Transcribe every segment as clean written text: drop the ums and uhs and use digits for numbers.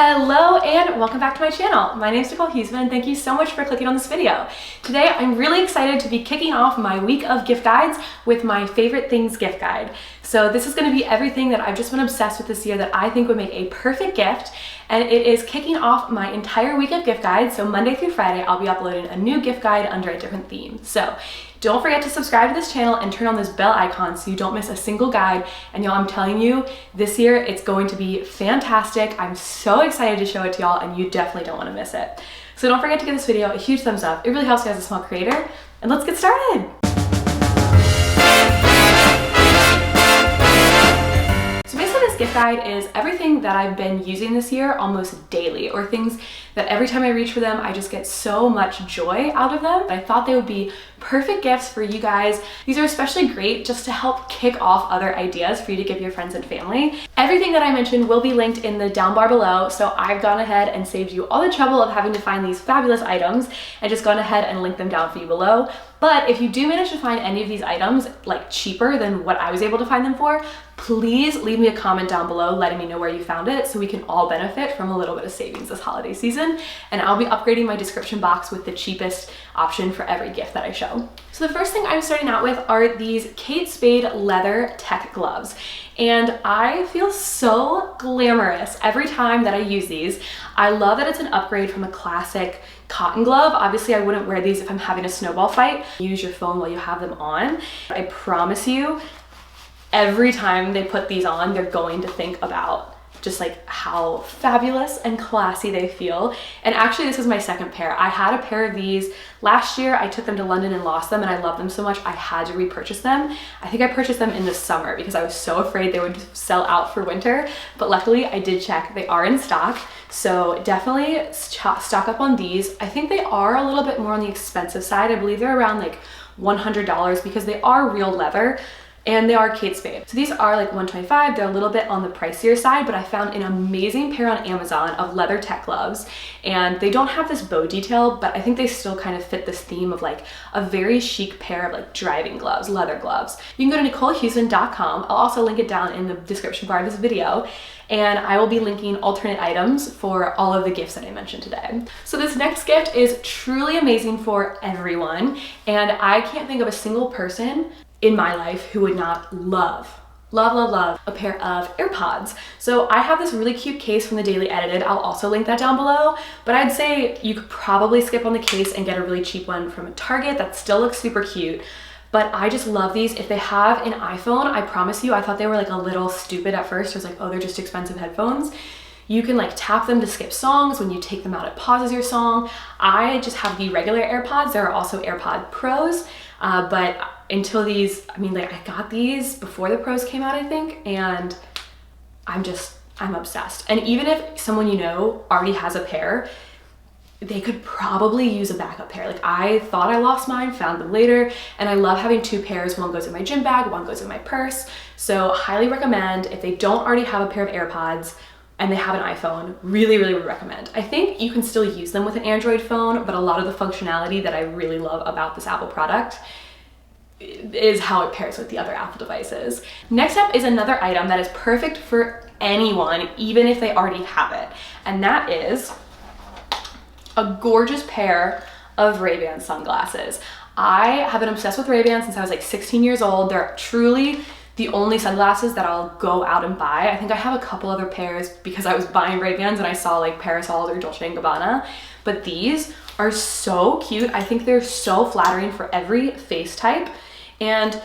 Hello and welcome back to my channel. My name is Nicole Huesman and thank you so much for clicking on this video. Today I'm really excited to be kicking off my week of gift guides with my favorite things gift guide. So this is going to be everything that I've just been obsessed with this year that I think would make a perfect gift, and it is kicking off my entire week of gift guides. So Monday through Friday I'll be uploading a new gift guide under a different theme. So don't forget to subscribe to this channel and turn on this bell icon so you don't miss a single guide. And y'all, I'm telling you, this year it's going to be fantastic. I'm so excited to show it to y'all and you definitely don't want to miss it. So don't forget to give this video a huge thumbs up. It really helps me as a small creator. And let's get started. Gift guide is everything that I've been using this year almost daily, or things that every time I reach for them I just get so much joy out of them. I thought they would be perfect gifts for you guys. These are especially great just to help kick off other ideas for you to give your friends and family. Everything that I mentioned will be linked in the down bar below, so I've gone ahead and saved you all the trouble of having to find these fabulous items and just gone ahead and linked them down for you below. But if you do manage to find any of these items like cheaper than what I was able to find them for, please leave me a comment down below letting me know where you found it so we can all benefit from a little bit of savings this holiday season. And I'll be upgrading my description box with the cheapest option for every gift that I show. So the first thing I'm starting out with are these Kate Spade leather tech gloves. And I feel so glamorous every time that I use these. I love that it's an upgrade from a classic cotton glove. Obviously I wouldn't wear these if I'm having a snowball fight. Use your phone while you have them on. I promise you, every time they put these on, they're going to think about just like how fabulous and classy they feel. And actually this is my second pair. I had a pair of these last year. I took them to London and lost them and I love them so much I had to repurchase them. I think I purchased them in the summer because I was so afraid they would sell out for winter, but luckily I did check. They are in stock. So definitely stock up on these. I think they are a little bit more on the expensive side. I believe they're around like $100 because they are real leather. And they are Kate Spade. So these are like $125. They're a little bit on the pricier side, but I found an amazing pair on Amazon of leather tech gloves. And they don't have this bow detail, but I think they still kind of fit this theme of like a very chic pair of like driving gloves, leather gloves. You can go to NicoleHuesman.com. I'll also link it down in the description bar of this video. And I will be linking alternate items for all of the gifts that I mentioned today. So this next gift is truly amazing for everyone. And I can't think of a single person in my life who would not love a pair of AirPods. So I have this really cute case from the Daily Edited. I'll also link that down below, but I'd say you could probably skip on the case and get a really cheap one from Target that still looks super cute. But I just love these. If they have an iPhone, I promise you, I thought they were like a little stupid at first. I was like, oh, they're just expensive headphones. You can like tap them to skip songs. When you take them out, it pauses your song. I just have the regular AirPods. There are also AirPod Pros, but until these, I mean, like I got these before the Pros came out, I think, and I'm obsessed. And even if someone you know already has a pair, they could probably use a backup pair. Like I thought I lost mine, found them later, and I love having two pairs. One goes in my gym bag, one goes in my purse. So highly recommend if they don't already have a pair of AirPods and they have an iPhone, really would recommend. I think you can still use them with an Android phone, but a lot of the functionality that I really love about this Apple product is how it pairs with the other Apple devices. Next up is another item that is perfect for anyone, even if they already have it. And that is a gorgeous pair of Ray-Ban sunglasses. I have been obsessed with Ray-Ban since I was like 16 years old. They're truly the only sunglasses that I'll go out and buy. I think I have a couple other pairs because I was buying Ray-Bans and I saw like Parasols or Dolce & Gabbana, but these are so cute. I think they're so flattering for every face type. And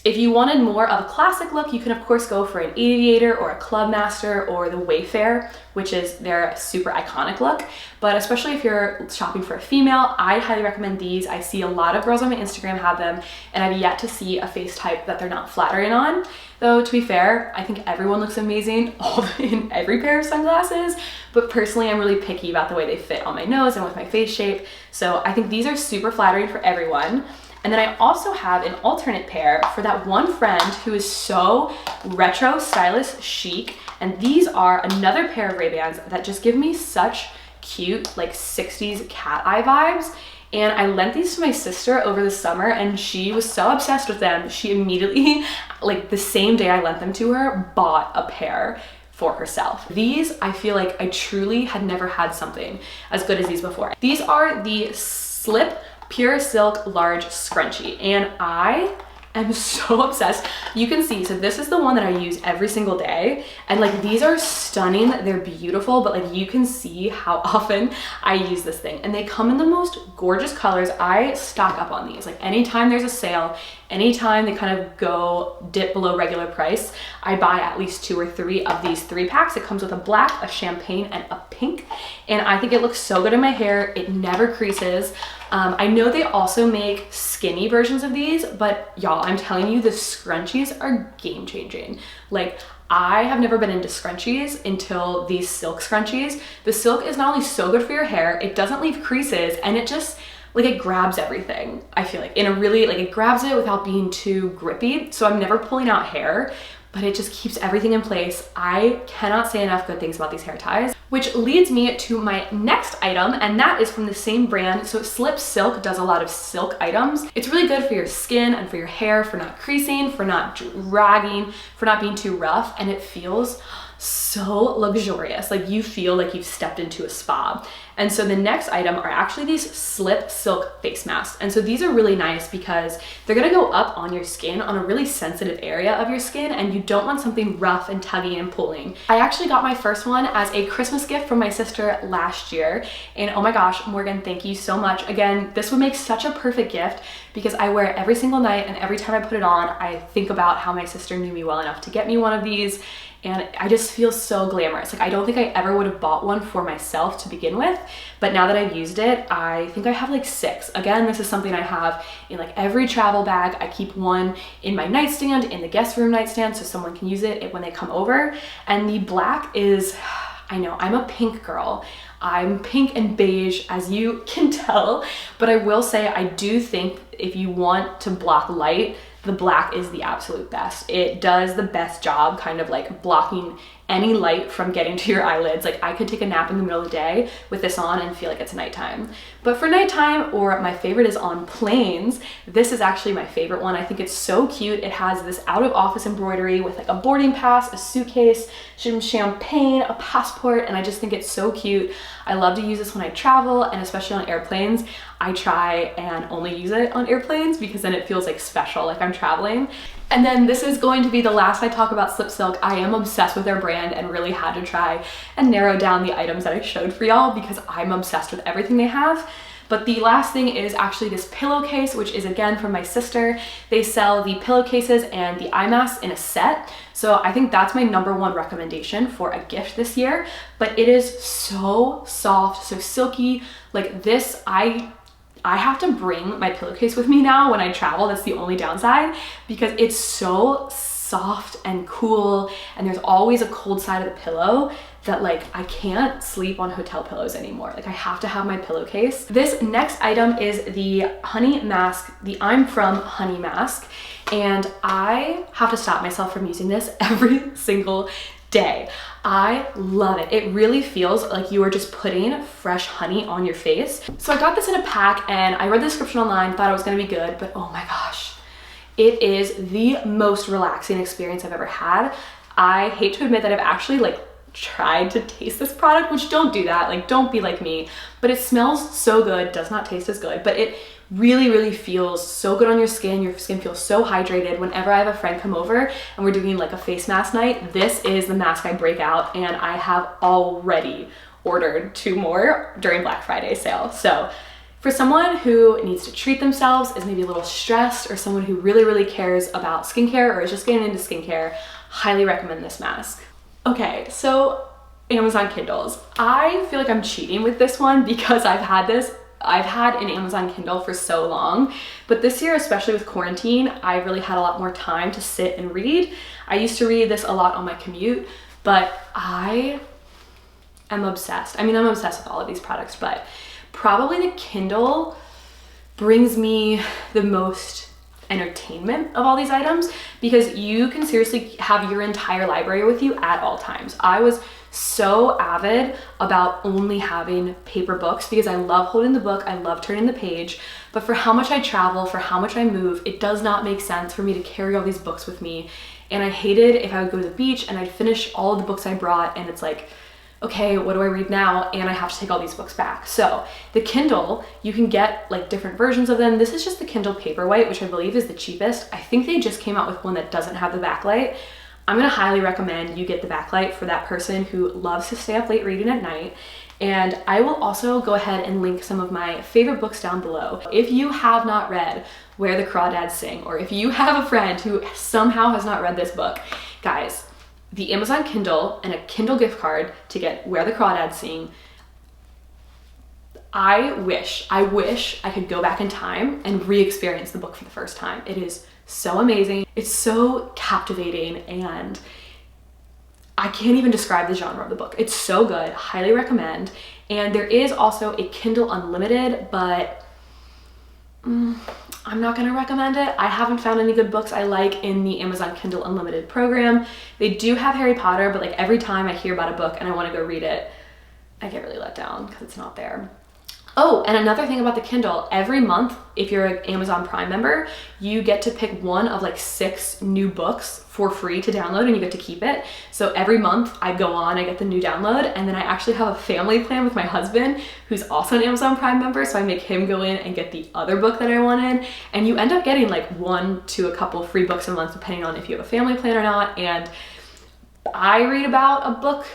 if you wanted more of a classic look, you can of course go for an Aviator or a Clubmaster or the Wayfarer, which is their super iconic look. But especially if you're shopping for a female, I highly recommend these. I see a lot of girls on my Instagram have them, and I've yet to see a face type that they're not flattering on. Though to be fair, I think everyone looks amazing in every pair of sunglasses, but personally I'm really picky about the way they fit on my nose and with my face shape. So I think these are super flattering for everyone. And then I also have an alternate pair for that one friend who is so retro, stylish, chic. And these are another pair of Ray-Bans that just give me such cute, like 60s cat eye vibes. And I lent these to my sister over the summer and she was so obsessed with them. She immediately, like the same day I lent them to her, bought a pair for herself. These, I feel like I truly had never had something as good as these before. These are the Slip Pure Silk Large Scrunchie, and I am so obsessed. You can see, so this is the one that I use every single day, and like these are stunning, they're beautiful, but like you can see how often I use this thing, and they come in the most gorgeous colors. I stock up on these, like anytime there's a sale, anytime they kind of go dip below regular price, I buy at least 2 or 3 of these 3-packs. It comes with a black, a champagne, and a pink, and I think it looks so good in my hair. It never creases. I know they also make skinny versions of these, but y'all, I'm telling you, the scrunchies are game changing. Like, I have never been into scrunchies until these silk scrunchies. The silk is not only so good for your hair, it doesn't leave creases, and it just, like, it grabs everything, I feel like, in a really, like, it grabs it without being too grippy. So I'm never pulling out hair, but it just keeps everything in place. I cannot say enough good things about these hair ties, which leads me to my next item, and that is from the same brand. So Slip Silk does a lot of silk items. It's really good for your skin and for your hair, for not creasing, for not dragging, for not being too rough, and it feels so luxurious. Like you feel like you've stepped into a spa. And so the next item are actually these Slip Silk face masks. And so these are really nice because they're gonna go up on your skin on a really sensitive area of your skin, and you don't want something rough and tugging and pulling. I actually got my first one as a Christmas gift from my sister last year. And oh my gosh, Morgan, thank you so much. Again, this would make such a perfect gift because I wear it every single night, and every time I put it on, I think about how my sister knew me well enough to get me one of these. And I just feel so glamorous. Like I don't think I ever would have bought one for myself to begin with, but now that I've used it, I think I have like 6. Again, this is something I have in like every travel bag. I keep one in my nightstand, in the guest room nightstand, so someone can use it when they come over. And the black is, I know, I'm a pink girl. I'm pink and beige, as you can tell, but I will say I do think if you want to block light, the black is the absolute best. It does the best job kind of like blocking any light from getting to your eyelids. Like I could take a nap in the middle of the day with this on and feel like it's nighttime. But for nighttime, or my favorite is on planes, this is actually my favorite one. I think it's so cute. It has this out of office embroidery with like a boarding pass, a suitcase, some champagne, a passport, and I just think it's so cute. I love to use this when I travel, and especially on airplanes. I try and only use it on airplanes because then it feels like special, like I'm traveling. And then this is going to be the last I talk about Slip Silk. I am obsessed with their brand and really had to try and narrow down the items that I showed for y'all because I'm obsessed with everything they have. But the last thing is actually this pillowcase, which is again from my sister. They sell the pillowcases and the eye masks in a set. So I think that's my #1 recommendation for a gift this year. But it is so soft, so silky. Like this, I have to bring my pillowcase with me now when I travel. That's the only downside because it's so soft and cool, and there's always a cold side of the pillow that like I can't sleep on hotel pillows anymore. Like I have to have my pillowcase. This next item is the honey mask, the I'm From honey mask, and I have to stop myself from using this every single day. I love it. It really feels like you are just putting fresh honey on your face. So I got this in a pack and I read the description online, thought it was gonna be good, but oh my gosh, it is the most relaxing experience I've ever had. I hate to admit that I've actually like tried to taste this product, which don't do that, like don't be like me, but it smells so good, does not taste as good, but it really feels so good on your skin. Your skin feels so hydrated. Whenever I have a friend come over and we're doing like a face mask night, this is the mask I break out, and I have already ordered 2 more during Black Friday sale. So for someone who needs to treat themselves, is maybe a little stressed, or someone who really cares about skincare or is just getting into skincare, highly recommend this mask. Okay, so Amazon Kindles. I feel like I'm cheating with this one because I've had an Amazon Kindle for so long, but this year, especially with quarantine, I really had a lot more time to sit and read. I used to read this a lot on my commute, but I am obsessed. I mean, I'm obsessed with all of these products, but probably the Kindle brings me the most entertainment of all these items because you can seriously have your entire library with you at all times. I was so avid about only having paper books because I love holding the book, I love turning the page, but for how much I travel, for how much I move, it does not make sense for me to carry all these books with me And I hated if I would go to the beach and I'd finish all of the books I brought and it's like, okay, what do I read now? And I have to take all these books back. So the Kindle, you can get like different versions of them. This is just the Kindle Paperwhite, which I believe is the cheapest. I think they just came out with one that doesn't have the backlight. I'm gonna highly recommend you get the backlight for that person who loves to stay up late reading at night. And I will also go ahead and link some of my favorite books down below. If you have not read Where the Crawdads Sing, or if you have a friend who somehow has not read this book, guys, the Amazon Kindle and a Kindle gift card to get Where the Crawdads Sing. I wish I could go back in time and re-experience the book for the first time. It is so amazing. It's so captivating, and I can't even describe the genre of the book. It's so good, highly recommend. And there is also a Kindle Unlimited, but I'm not gonna recommend it. I haven't found any good books I like in the Amazon Kindle Unlimited program. They do have Harry Potter, but like every time I hear about a book and I wanna go read it, I get really let down because it's not there. Oh, and another thing about the Kindle, every month, if you're an Amazon Prime member, you get to pick one of like 6 new books for free to download, and you get to keep it. So every month I go on, I get the new download, and then I actually have a family plan with my husband, who's also an Amazon Prime member, so I make him go in and get the other book that I wanted, and you end up getting like 1 to a couple free books a month, depending on if you have a family plan or not. And I read about a book.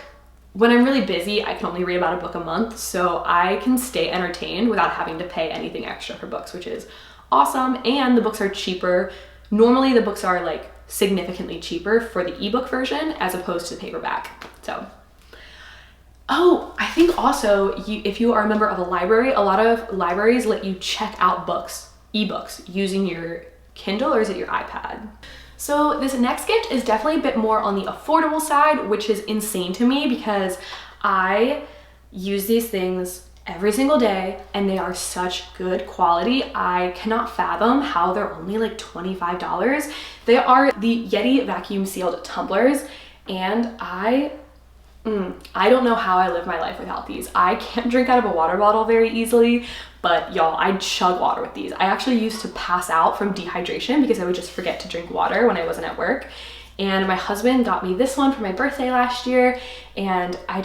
When I'm really busy, I can only read about a book a month, so I can stay entertained without having to pay anything extra for books, which is awesome. And the books are cheaper. Normally the books are like significantly cheaper for the ebook version as opposed to the paperback. So, oh, I think also if you are a member of a library, a lot of libraries let you check out books, ebooks, using your Kindle, or is it your iPad? So this next gift is definitely a bit more on the affordable side, which is insane to me because I use these things every single day and they are such good quality. I cannot fathom how they're only like $25. They are the Yeti vacuum sealed tumblers, and I don't know how I live my life without these. I can't drink out of a water bottle very easily, but y'all, I chug water with these. I actually used to pass out from dehydration because I would just forget to drink water when I wasn't at work. And my husband got me this one for my birthday last year, and I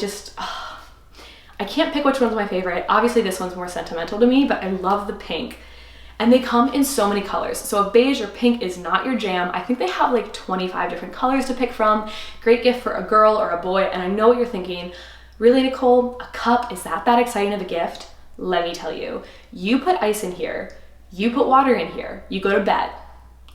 can't pick which one's my favorite. Obviously this one's more sentimental to me, but I love the pink. And they come in so many colors. So if beige or pink is not your jam, I think they have like 25 different colors to pick from. Great gift for a girl or a boy. And I know what you're thinking, really, Nicole, a cup, is that exciting of a gift? Let me tell you, you put ice in here, you put water in here, you go to bed,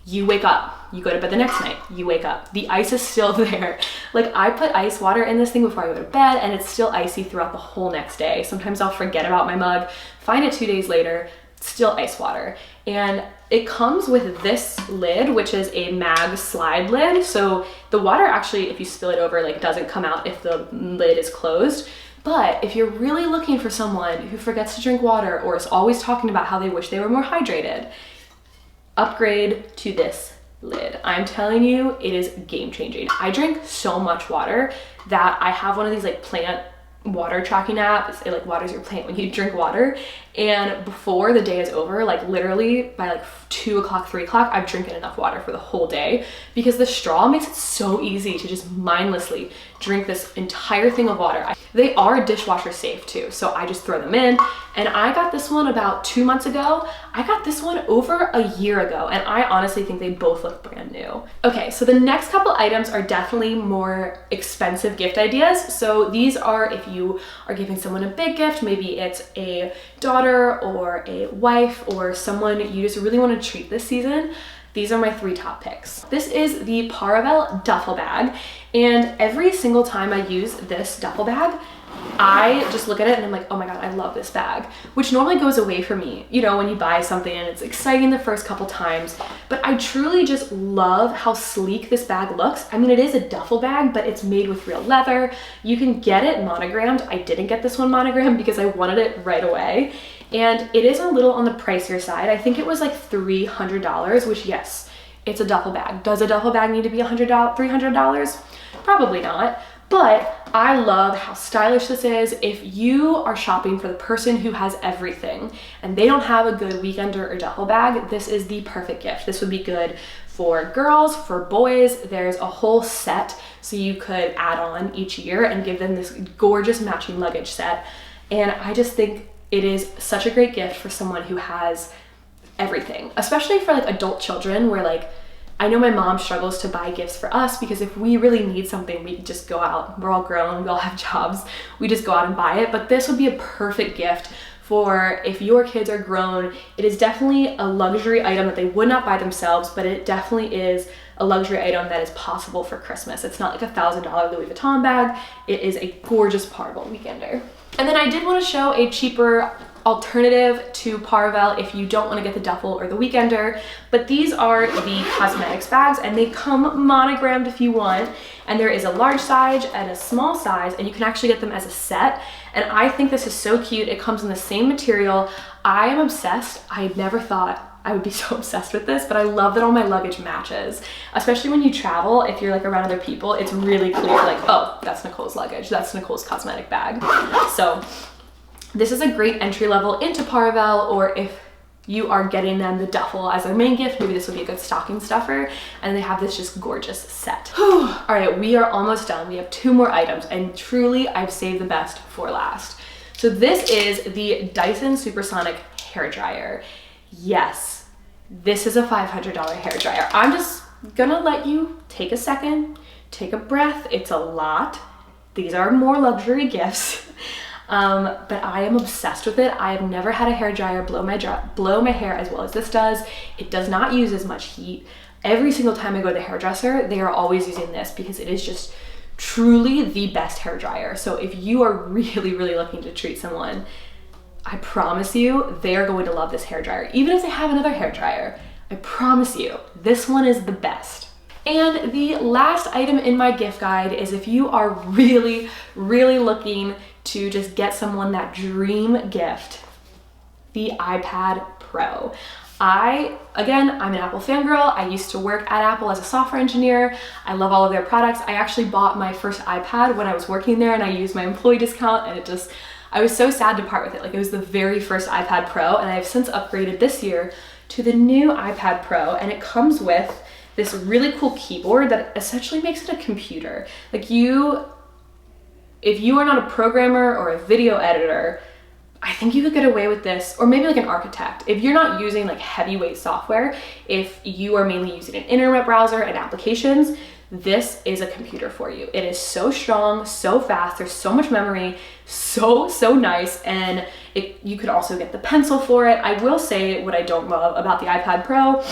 you wake up, you go to bed the next night, you wake up, the ice is still there. Like, I put ice water in this thing before I go to bed and it's still icy throughout the whole next day. Sometimes I'll forget about my mug, find it 2 days later, still ice water. And it comes with this lid, which is a mag slide lid. So the water actually, if you spill it over, like doesn't come out if the lid is closed. But if you're really looking for someone who forgets to drink water or is always talking about how they wish they were more hydrated, upgrade to this lid. I'm telling you, it is game changing. I drink so much water that I have one of these like plant water tracking apps. It like waters your plant when you drink water. And before the day is over, like literally by like 2 o'clock, 3 o'clock, I've drinking enough water for the whole day because the straw makes it so easy to just mindlessly drink this entire thing of water. They are dishwasher safe too, so I just throw them in. And I got this one about 2 months ago. I got this one over a year ago, and I honestly think they both look brand new. Okay, so the next couple items are definitely more expensive gift ideas. So these are if you are giving someone a big gift, maybe it's a daughter or a wife or someone you just really want to treat this season. These are my 3 top picks. This is the Parabel Duffel Bag, and every single time I use this duffel bag, I just look at it and I'm like, oh my God, I love this bag, which normally goes away for me, you know, when you buy something and it's exciting the first couple times, but I truly just love how sleek this bag looks. I mean, it is a duffel bag, but it's made with real leather. You can get it monogrammed. I didn't get this one monogrammed because I wanted it right away. And it is a little on the pricier side. I think it was like $300, which yes, it's a duffel bag. Does a duffel bag need to be $300? Probably not. But I love how stylish this is. If you are shopping for the person who has everything and they don't have a good weekender or duffel bag, this is the perfect gift. This would be good For girls, for boys, there's a whole set so you could add on each year and give them this gorgeous matching luggage set. And I just think it is such a great gift for someone who has everything, especially for like adult children, where like, I know my mom struggles to buy gifts for us because if we really need something, we just go out. We're all grown, we all have jobs. We just go out and buy it. But this would be a perfect gift for if your kids are grown. It is definitely a luxury item that they would not buy themselves, but it definitely is a luxury item that is possible for Christmas. It's not like a $1,000 Louis Vuitton bag. It is a gorgeous Parabel weekender. And then I did want to show a cheaper alternative to Parabel if you don't want to get the duffel or the weekender, but these are the cosmetics bags and they come monogrammed if you want, and there is a large size and a small size, and you can actually get them as a set. And I think this is so cute. It comes in the same material. I am obsessed. I never thought I would be so obsessed with this, but I love that all my luggage matches, especially when you travel. If you're like around other people, it's really clear like, oh, that's Nicole's luggage, that's Nicole's cosmetic bag. So this is a great entry level into Parabel, or if you are getting them the duffel as their main gift, maybe this would be a good stocking stuffer. And they have this just gorgeous set. All right, we are almost done. We have 2 more items, and truly I've saved the best for last. So this is the Dyson Supersonic hair dryer. Yes, this is a $500 hair dryer. I'm just gonna let you take a second, take a breath. It's a lot. These are more luxury gifts. But I am obsessed with it. I have never had a hair dryer blow my hair as well as this does. It does not use as much heat. Every single time I go to the hairdresser, they are always using this because it is just truly the best hair dryer. So if you are really, really looking to treat someone, I promise you, they are going to love this hair dryer. Even if they have another hair dryer, I promise you, this one is the best. And the last item in my gift guide is if you are really, really looking to just get someone that dream gift, the iPad Pro. I'm an Apple fangirl. I used to work at Apple as a software engineer. I love all of their products. I actually bought my first iPad when I was working there and I used my employee discount, and I was so sad to part with it. Like, it was the very first iPad Pro, and I've since upgraded this year to the new iPad Pro, and it comes with this really cool keyboard that essentially makes it a computer. Like, if you are not a programmer or a video editor, I think you could get away with this, or maybe like an architect. If you're not using like heavyweight software, if you are mainly using an internet browser and applications, this is a computer for you. It is so strong, so fast, there's so much memory, so nice, and you could also get the pencil for it. I will say what I don't love about the iPad Pro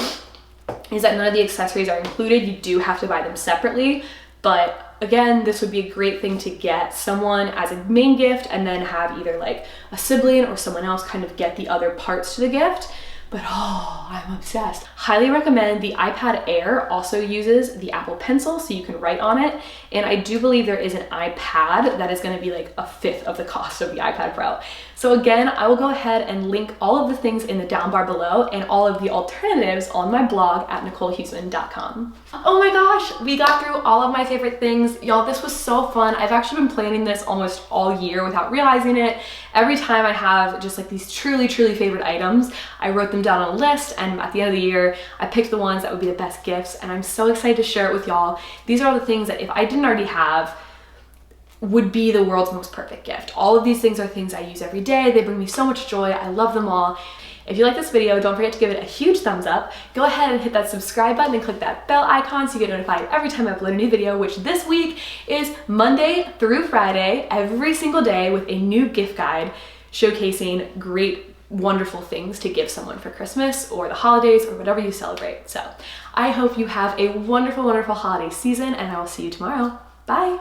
is that none of the accessories are included. You do have to buy them separately, but again, this would be a great thing to get someone as a main gift and then have either like a sibling or someone else kind of get the other parts to the gift. But oh, I'm obsessed. Highly recommend. The iPad Air also uses the Apple Pencil, so you can write on it. And I do believe there is an iPad that is going to be like 1/5 of the cost of the iPad Pro. So again, I will go ahead and link all of the things in the down bar below and all of the alternatives on my blog at NicoleHuesman.com. Oh my gosh, we got through all of my favorite things. Y'all, this was so fun. I've actually been planning this almost all year without realizing it. Every time I have just like these truly favorite items, I wrote them down on a list, and at the end of the year, I picked the ones that would be the best gifts, and I'm so excited to share it with y'all. These are all the things that if I didn't already have, would be the world's most perfect gift. All of these things are things I use every day. They bring me so much joy. I love them all. If you like this video, don't forget to give it a huge thumbs up. Go ahead and hit that subscribe button and click that bell icon so you get notified every time I upload a new video, which this week is Monday through Friday, every single day, with a new gift guide showcasing great, wonderful things to give someone for Christmas or the holidays or whatever you celebrate. So I hope you have a wonderful holiday season, and I will see you tomorrow. Bye.